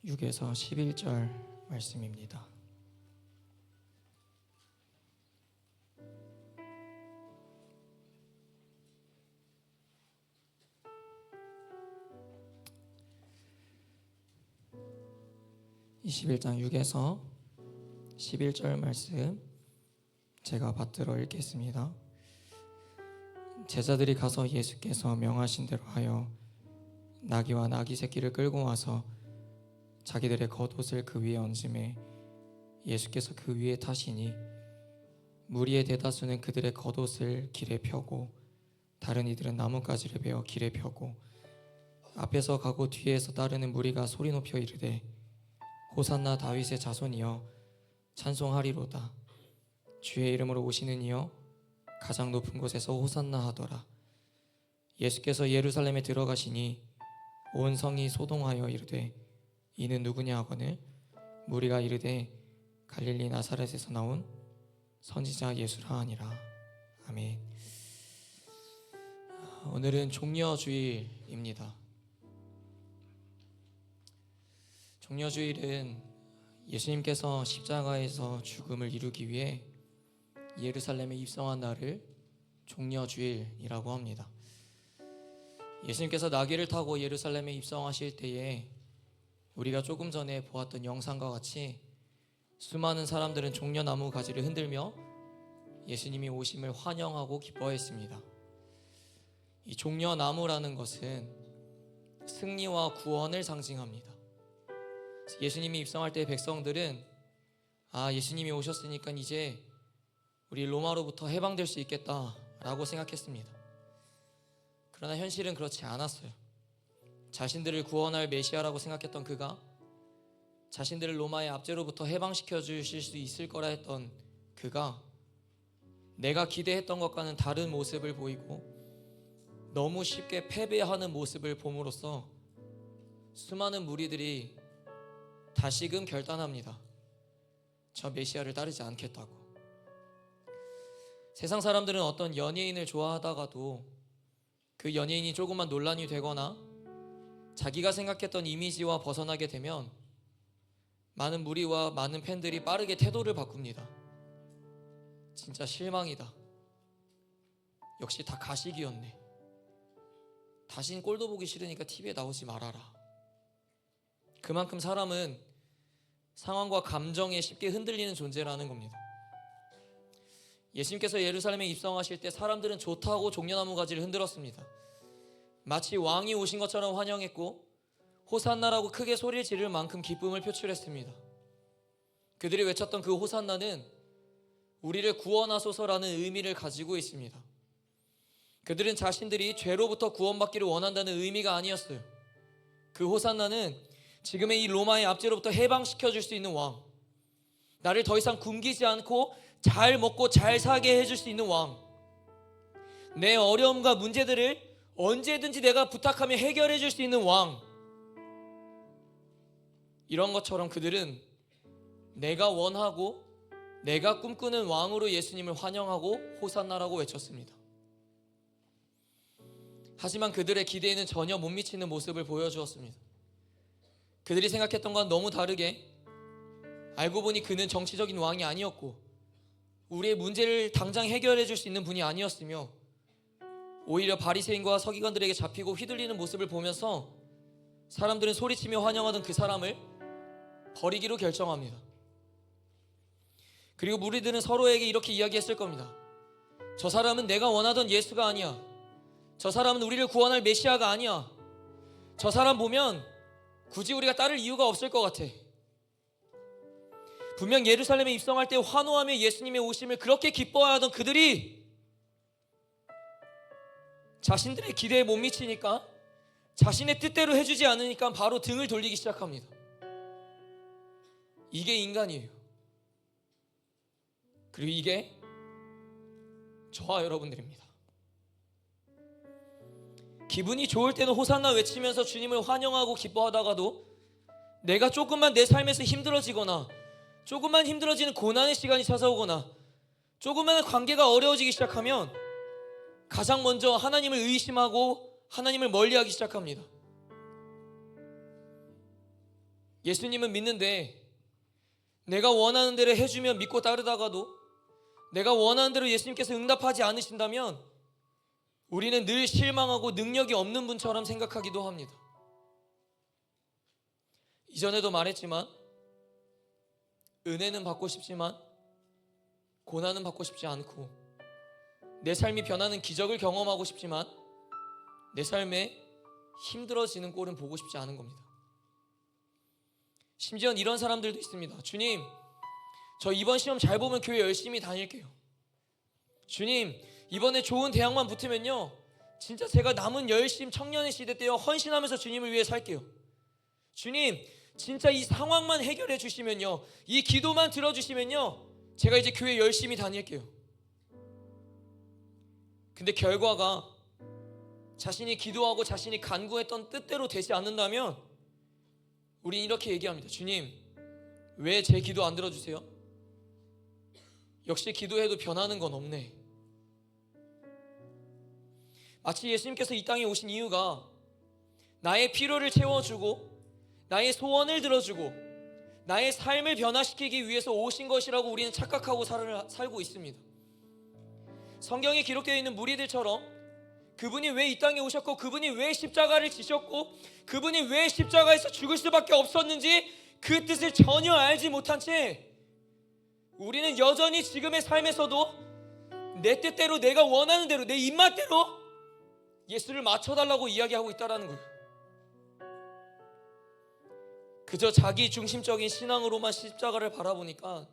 6에서 11절 말씀입니다. (21장) 6에서 11절 말씀 제가 받들어 읽겠습니다. 제자들이 가서 예수께서 명하신 대로 하여 나귀와 나귀 새끼를 끌고 와서 자기들의 겉옷을 그 위에 얹음에 예수께서 그 위에 타시니 무리의 대다수는 그들의 겉옷을 길에 펴고 다른 이들은 나뭇가지를 베어 길에 펴고 앞에서 가고 뒤에서 따르는 무리가 소리 높여 이르되 호산나 다윗의 자손이여 찬송하리로다. 주의 이름으로 오시는 이여 가장 높은 곳에서 호산나 하더라. 예수께서 예루살렘에 들어가시니 온 성이 소동하여 이르되 이는 누구냐 하거늘 무리가 이르되 갈릴리 나사렛에서 나온 선지자 예수라 하니라. 아멘. 오늘은 종려주일입니다. 종려주일은 예수님께서 십자가에서 죽음을 이루기 위해 예루살렘에 입성한 날을 종려주일이라고 합니다. 예수님께서 나귀를 타고 예루살렘에 입성하실 때에 우리가 조금 전에 보았던 영상과 같이 수많은 사람들은 종려나무 가지를 흔들며 예수님이 오심을 환영하고 기뻐했습니다. 이 종려나무라는 것은 승리와 구원을 상징합니다. 예수님이 입성할 때 백성들은 예수님이 오셨으니까 이제 우리 로마로부터 해방될 수 있겠다라고 생각했습니다. 그러나 현실은 그렇지 않았어요. 자신들을 구원할 메시아라고 생각했던 그가 자신들을 로마의 압제로부터 해방시켜 주실 수 있을 거라 했던 그가 내가 기대했던 것과는 다른 모습을 보이고 너무 쉽게 패배하는 모습을 봄으로써 수많은 무리들이 다시금 결단합니다. 저 메시아를 따르지 않겠다고. 세상 사람들은 어떤 연예인을 좋아하다가도 그 연예인이 조금만 논란이 되거나 자기가 생각했던 이미지와 벗어나게 되면 많은 무리와 많은 팬들이 빠르게 태도를 바꿉니다. 진짜 실망이다. 역시 다 가식이었네. 다신 꼴도 보기 싫으니까 TV에 나오지 말아라. 그만큼 사람은 상황과 감정에 쉽게 흔들리는 존재라는 겁니다. 예수님께서 예루살렘에 입성하실 때 사람들은 좋다고 종려나무 가지를 흔들었습니다. 마치 왕이 오신 것처럼 환영했고 호산나라고 크게 소리를 지를 만큼 기쁨을 표출했습니다. 그들이 외쳤던 그 호산나는 우리를 구원하소서라는 의미를 가지고 있습니다. 그들은 자신들이 죄로부터 구원받기를 원한다는 의미가 아니었어요. 그 호산나는 지금의 이 로마의 압제로부터 해방시켜 줄 수 있는 왕, 나를 더 이상 굶기지 않고 잘 먹고 잘 사게 해줄 수 있는 왕, 내 어려움과 문제들을 언제든지 내가 부탁하면 해결해 줄 수 있는 왕, 이런 것처럼 그들은 내가 원하고 내가 꿈꾸는 왕으로 예수님을 환영하고 호산나라고 외쳤습니다. 하지만 그들의 기대에는 전혀 못 미치는 모습을 보여주었습니다. 그들이 생각했던 건 너무 다르게 알고 보니 그는 정치적인 왕이 아니었고 우리의 문제를 당장 해결해 줄 수 있는 분이 아니었으며 오히려 바리새인과 서기관들에게 잡히고 휘둘리는 모습을 보면서 사람들은 소리치며 환영하던 그 사람을 버리기로 결정합니다. 그리고 무리들은 서로에게 이렇게 이야기했을 겁니다. 저 사람은 내가 원하던 예수가 아니야. 저 사람은 우리를 구원할 메시아가 아니야. 저 사람 보면 굳이 우리가 따를 이유가 없을 것 같아. 분명 예루살렘에 입성할 때 환호하며 예수님의 오심을 그렇게 기뻐하던 그들이 자신들의 기대에 못 미치니까, 자신의 뜻대로 해주지 않으니까 바로 등을 돌리기 시작합니다. 이게 인간이에요. 그리고 이게 저와 여러분들입니다. 기분이 좋을 때는 호산나 외치면서 주님을 환영하고 기뻐하다가도 내가 조금만 내 삶에서 힘들어지거나 조금만 힘들어지는 고난의 시간이 찾아오거나 조금만 관계가 어려워지기 시작하면 가장 먼저 하나님을 의심하고 하나님을 멀리하기 시작합니다. 예수님은 믿는데 내가 원하는 대로 해주면 믿고 따르다가도 내가 원하는 대로 예수님께서 응답하지 않으신다면 우리는 늘 실망하고 능력이 없는 분처럼 생각하기도 합니다. 이전에도 말했지만 은혜는 받고 싶지만 고난은 받고 싶지 않고, 내 삶이 변하는 기적을 경험하고 싶지만 내 삶에 힘들어지는 꼴은 보고 싶지 않은 겁니다. 심지어는 이런 사람들도 있습니다. 주님, 저 이번 시험 잘 보면 교회 열심히 다닐게요. 주님, 이번에 좋은 대학만 붙으면요 진짜 제가 남은 열심 청년의 시대 때요 헌신하면서 주님을 위해 살게요. 주님, 진짜 이 상황만 해결해 주시면요, 이 기도만 들어주시면요 제가 이제 교회 열심히 다닐게요. 근데 결과가 자신이 기도하고 자신이 간구했던 뜻대로 되지 않는다면 우린 이렇게 얘기합니다. 주님, 왜 제 기도 안 들어주세요? 역시 기도해도 변하는 건 없네. 마치 예수님께서 이 땅에 오신 이유가 나의 필요를 채워주고 나의 소원을 들어주고 나의 삶을 변화시키기 위해서 오신 것이라고 우리는 착각하고 살고 있습니다. 성경에 기록되어 있는 무리들처럼 그분이 왜 이 땅에 오셨고 그분이 왜 십자가를 지셨고 그분이 왜 십자가에서 죽을 수밖에 없었는지 그 뜻을 전혀 알지 못한 채 우리는 여전히 지금의 삶에서도 내 뜻대로, 내가 원하는 대로, 내 입맛대로 예수를 맞춰달라고 이야기하고 있다는 거예요. 그저 자기 중심적인 신앙으로만 십자가를 바라보니까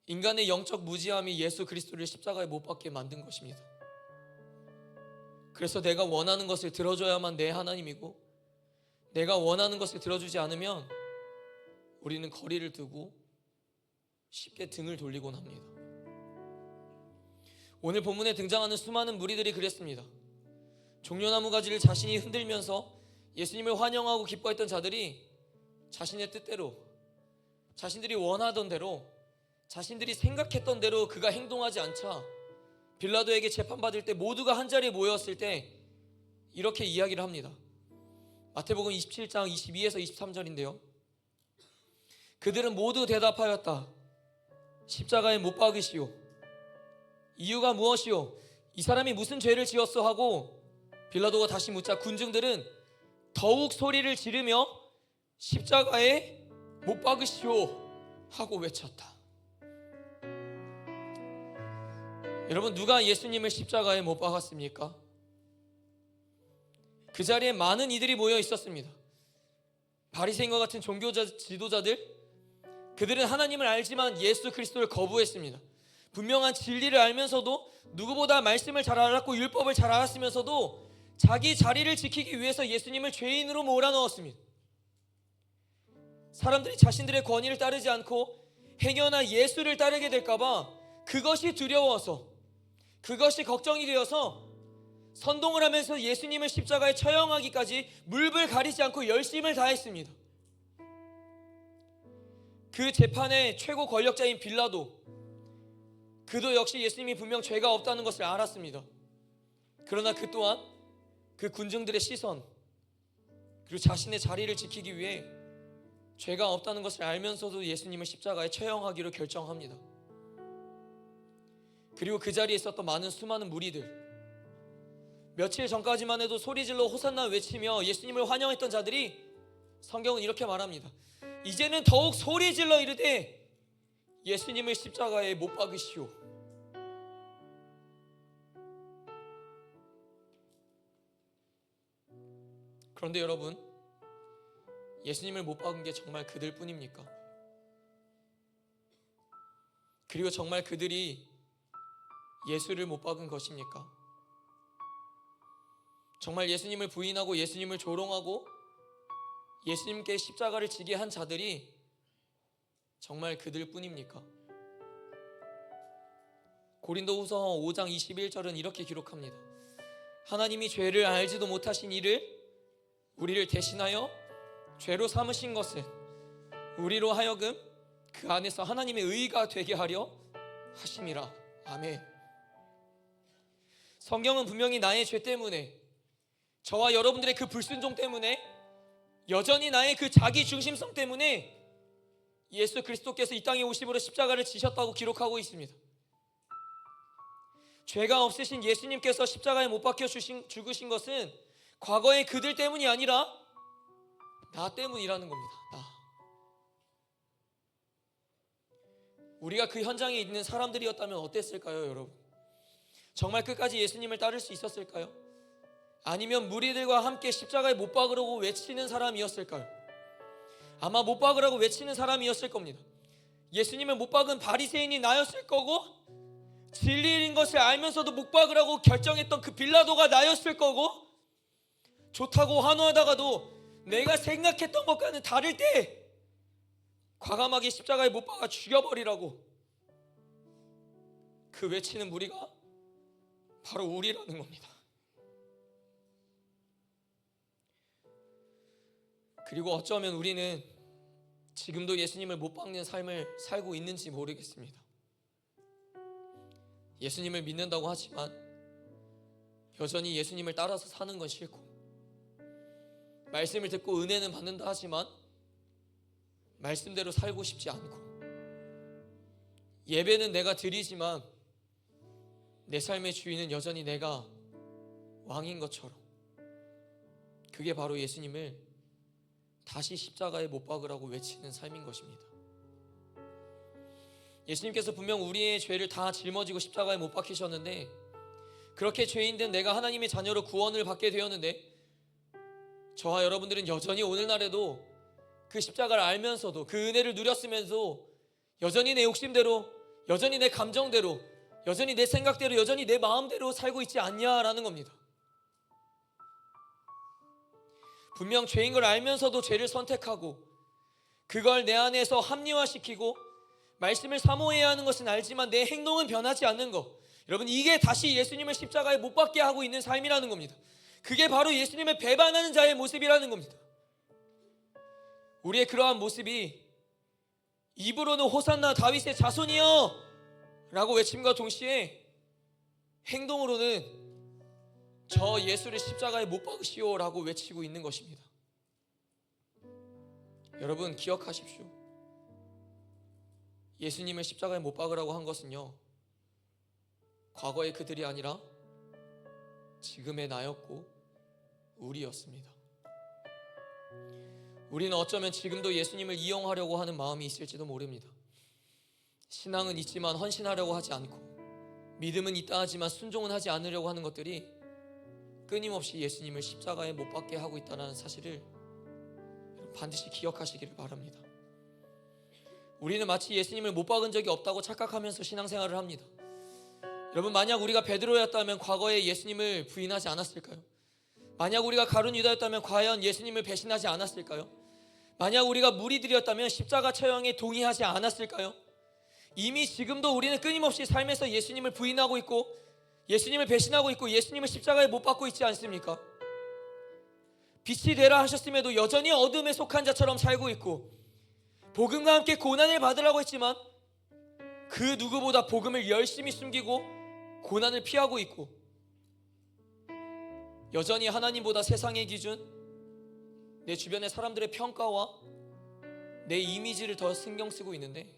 인간의 영적 무지함이 예수 그리스도를 십자가에 못 박게 만든 것입니다. 그래서 내가 원하는 것을 들어줘야만 내 하나님이고, 내가 원하는 것을 들어주지 않으면 우리는 거리를 두고 쉽게 등을 돌리곤 합니다. 오늘 본문에 등장하는 수많은 무리들이 그랬습니다. 종려나무 가지를 자신이 흔들면서 예수님을 환영하고 기뻐했던 자들이 자신의 뜻대로, 자신들이 원하던 대로, 자신들이 생각했던 대로 그가 행동하지 않자 빌라도에게 재판받을 때 모두가 한자리에 모였을 때 이렇게 이야기를 합니다. 마태복음 27장 22에서 23절인데요. 그들은 모두 대답하였다. 십자가에 못 박으시오. 이유가 무엇이오? 이 사람이 무슨 죄를 지었어? 하고 빌라도가 다시 묻자 군중들은 더욱 소리를 지르며 십자가에 못 박으시오 하고 외쳤다. 여러분, 누가 예수님을 십자가에 못 박았습니까? 그 자리에 많은 이들이 모여 있었습니다. 바리새인과 같은 종교 지도자들, 그들은 하나님을 알지만 예수 그리스도를 거부했습니다. 분명한 진리를 알면서도, 누구보다 말씀을 잘 알았고 율법을 잘 알았으면서도 자기 자리를 지키기 위해서 예수님을 죄인으로 몰아넣었습니다. 사람들이 자신들의 권위를 따르지 않고 행여나 예수를 따르게 될까봐 그것이 두려워서, 그것이 걱정이 되어서 선동을 하면서 예수님을 십자가에 처형하기까지 물불 가리지 않고 열심을 다했습니다. 그 재판의 최고 권력자인 빌라도, 그도 역시 예수님이 분명 죄가 없다는 것을 알았습니다. 그러나 그 또한 그 군중들의 시선, 그리고 자신의 자리를 지키기 위해 죄가 없다는 것을 알면서도 예수님을 십자가에 처형하기로 결정합니다. 그리고 그 자리에 있었던 수많은 무리들, 며칠 전까지만 해도 소리질러 호산나 외치며 예수님을 환영했던 자들이, 성경은 이렇게 말합니다. 이제는 더욱 소리질러 이르되 예수님을 십자가에 못 박으시오. 그런데 여러분, 예수님을 못 박은 게 정말 그들 뿐입니까? 그리고 정말 그들이 예수를 못 박은 것입니까? 정말 예수님을 부인하고 예수님을 조롱하고 예수님께 십자가를 지게 한 자들이 정말 그들 뿐입니까? 고린도후서 5장 21절은 이렇게 기록합니다. 하나님이 죄를 알지도 못하신 이를 우리를 대신하여 죄로 삼으신 것은 우리로 하여금 그 안에서 하나님의 의가 되게 하려 하심이라. 아멘. 성경은 분명히 나의 죄 때문에, 저와 여러분들의 그 불순종 때문에 여전히 나의 그 자기 중심성 때문에 예수 그리스도께서 이 땅에 오심으로 십자가를 지셨다고 기록하고 있습니다. 죄가 없으신 예수님께서 십자가에 못 박혀 죽으신 것은 과거의 그들 때문이 아니라 나 때문이라는 겁니다. 우리가 그 현장에 있는 사람들이었다면 어땠을까요, 여러분? 정말 끝까지 예수님을 따를 수 있었을까요? 아니면 무리들과 함께 십자가에 못 박으라고 외치는 사람이었을까요? 아마 못 박으라고 외치는 사람이었을 겁니다. 예수님을 못 박은 바리새인이 나였을 거고, 진리인 것을 알면서도 못 박으라고 결정했던 그 빌라도가 나였을 거고, 좋다고 환호하다가도 내가 생각했던 것과는 다를 때 과감하게 십자가에 못 박아 죽여버리라고 그 외치는 무리가 바로 우리라는 겁니다. 그리고 어쩌면 우리는 지금도 예수님을 못 박는 삶을 살고 있는지 모르겠습니다. 예수님을 믿는다고 하지만 여전히 예수님을 따라서 사는 건 싫고, 말씀을 듣고 은혜는 받는다 하지만 말씀대로 살고 싶지 않고, 예배는 내가 드리지만 내 삶의 주인은 여전히 내가 왕인 것처럼, 그게 바로 예수님을 다시 십자가에 못 박으라고 외치는 삶인 것입니다. 예수님께서 분명 우리의 죄를 다 짊어지고 십자가에 못 박히셨는데, 그렇게 죄인된 내가 하나님의 자녀로 구원을 받게 되었는데, 저와 여러분들은 여전히 오늘날에도 그 십자가를 알면서도, 그 은혜를 누렸으면서 여전히 내 욕심대로, 여전히 내 감정대로, 여전히 내 생각대로, 여전히 내 마음대로 살고 있지 않냐라는 겁니다. 분명 죄인 걸 알면서도 죄를 선택하고 그걸 내 안에서 합리화시키고 말씀을 사모해야 하는 것은 알지만 내 행동은 변하지 않는 것, 여러분, 이게 다시 예수님을 십자가에 못 박게 하고 있는 삶이라는 겁니다. 그게 바로 예수님을 배반하는 자의 모습이라는 겁니다. 우리의 그러한 모습이 입으로는 호산나 다윗의 자손이여 라고 외침과 동시에 행동으로는 저 예수를 십자가에 못 박으시오 라고 외치고 있는 것입니다. 여러분, 기억하십시오. 예수님을 십자가에 못 박으라고 한 것은요, 과거의 그들이 아니라 지금의 나였고 우리였습니다. 우리는 어쩌면 지금도 예수님을 이용하려고 하는 마음이 있을지도 모릅니다. 신앙은 있지만 헌신하려고 하지 않고, 믿음은 있다 하지만 순종은 하지 않으려고 하는 것들이 끊임없이 예수님을 십자가에 못 박게 하고 있다는 사실을 반드시 기억하시기를 바랍니다. 우리는 마치 예수님을 못 박은 적이 없다고 착각하면서 신앙생활을 합니다. 여러분, 만약 우리가 베드로였다면 과거에 예수님을 부인하지 않았을까요? 만약 우리가 가룟 유다였다면 과연 예수님을 배신하지 않았을까요? 만약 우리가 무리들이었다면 십자가 처형에 동의하지 않았을까요? 이미 지금도 우리는 끊임없이 삶에서 예수님을 부인하고 있고, 예수님을 배신하고 있고, 예수님을 십자가에 못 박고 있지 않습니까? 빛이 되라 하셨음에도 여전히 어둠에 속한 자처럼 살고 있고, 복음과 함께 고난을 받으라고 했지만 그 누구보다 복음을 열심히 숨기고 고난을 피하고 있고, 여전히 하나님보다 세상의 기준, 내 주변의 사람들의 평가와 내 이미지를 더 신경 쓰고 있는데,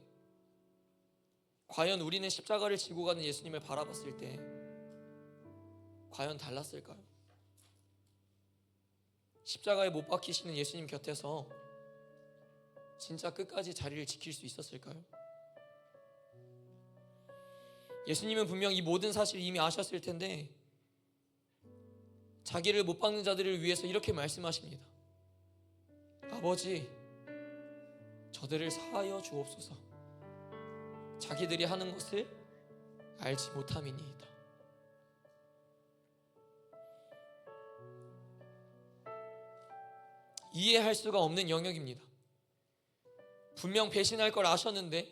과연 우리는 십자가를 지고 가는 예수님을 바라봤을 때 과연 달랐을까요? 십자가에 못 박히시는 예수님 곁에서 진짜 끝까지 자리를 지킬 수 있었을까요? 예수님은 분명 이 모든 사실을 이미 아셨을 텐데 자기를 못 박는 자들을 위해서 이렇게 말씀하십니다. 아버지, 저들을 사하여 주옵소서. 자기들이 하는 것을 알지 못함이니이다. 이해할 수가 없는 영역입니다. 분명 배신할 걸 아셨는데,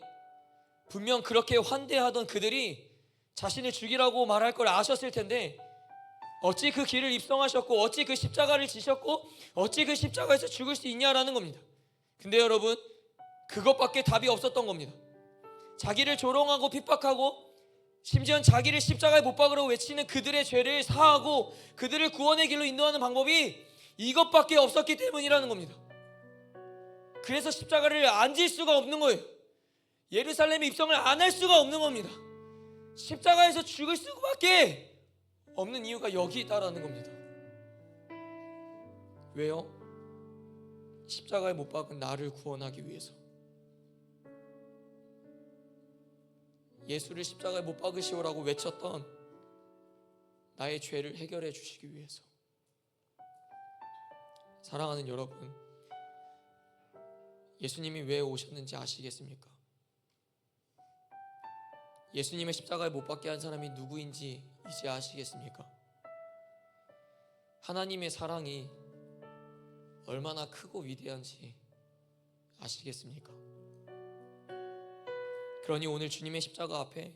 분명 그렇게 환대하던 그들이 자신을 죽이라고 말할 걸 아셨을 텐데, 어찌 그 길을 입성하셨고, 어찌 그 십자가를 지셨고, 어찌 그 십자가에서 죽을 수 있냐라는 겁니다. 근데 여러분, 그것밖에 답이 없었던 겁니다. 자기를 조롱하고 핍박하고 심지어는 자기를 십자가에 못 박으라고 외치는 그들의 죄를 사하고 그들을 구원의 길로 인도하는 방법이 이것밖에 없었기 때문이라는 겁니다. 그래서 십자가를 안 질 수가 없는 거예요. 예루살렘에 입성을 안 할 수가 없는 겁니다. 십자가에서 죽을 수밖에 없는 이유가 여기 있다라는 겁니다. 왜요? 십자가에 못 박은 나를 구원하기 위해서. 예수를 십자가에 못 박으시오라고 외쳤던 나의 죄를 해결해 주시기 위해서. 사랑하는 여러분, 예수님이 왜 오셨는지 아시겠습니까? 예수님의 십자가에 못 박게 한 사람이 누구인지 이제 아시겠습니까? 하나님의 사랑이 얼마나 크고 위대한지 아시겠습니까? 그러니 오늘 주님의 십자가 앞에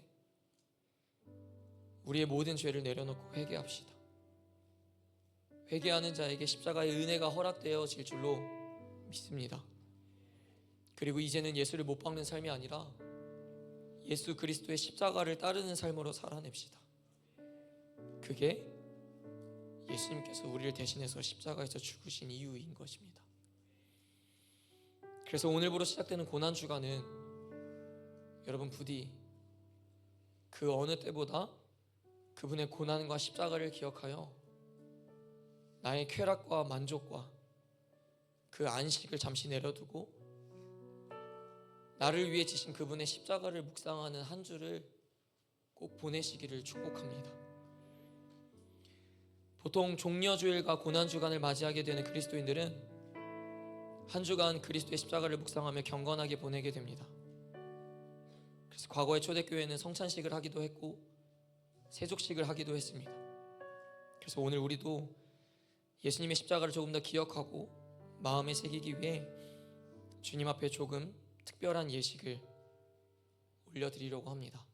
우리의 모든 죄를 내려놓고 회개합시다. 회개하는 자에게 십자가의 은혜가 허락되어질 줄로 믿습니다. 그리고 이제는 예수를 못 박는 삶이 아니라 예수 그리스도의 십자가를 따르는 삶으로 살아냅시다. 그게 예수님께서 우리를 대신해서 십자가에서 죽으신 이유인 것입니다. 그래서 오늘부로 시작되는 고난주간은 여러분 부디 그 어느 때보다 그분의 고난과 십자가를 기억하여 나의 쾌락과 만족과 그 안식을 잠시 내려두고 나를 위해 지신 그분의 십자가를 묵상하는 한 주를 꼭 보내시기를 축복합니다. 보통 종려주일과 고난주간을 맞이하게 되는 그리스도인들은 한 주간 그리스도의 십자가를 묵상하며 경건하게 보내게 됩니다. 그래서 과거의 초대교회는 성찬식을 하기도 했고 세족식을 하기도 했습니다. 그래서 오늘 우리도 예수님의 십자가를 조금 더 기억하고 마음에 새기기 위해 주님 앞에 조금 특별한 예식을 올려드리려고 합니다.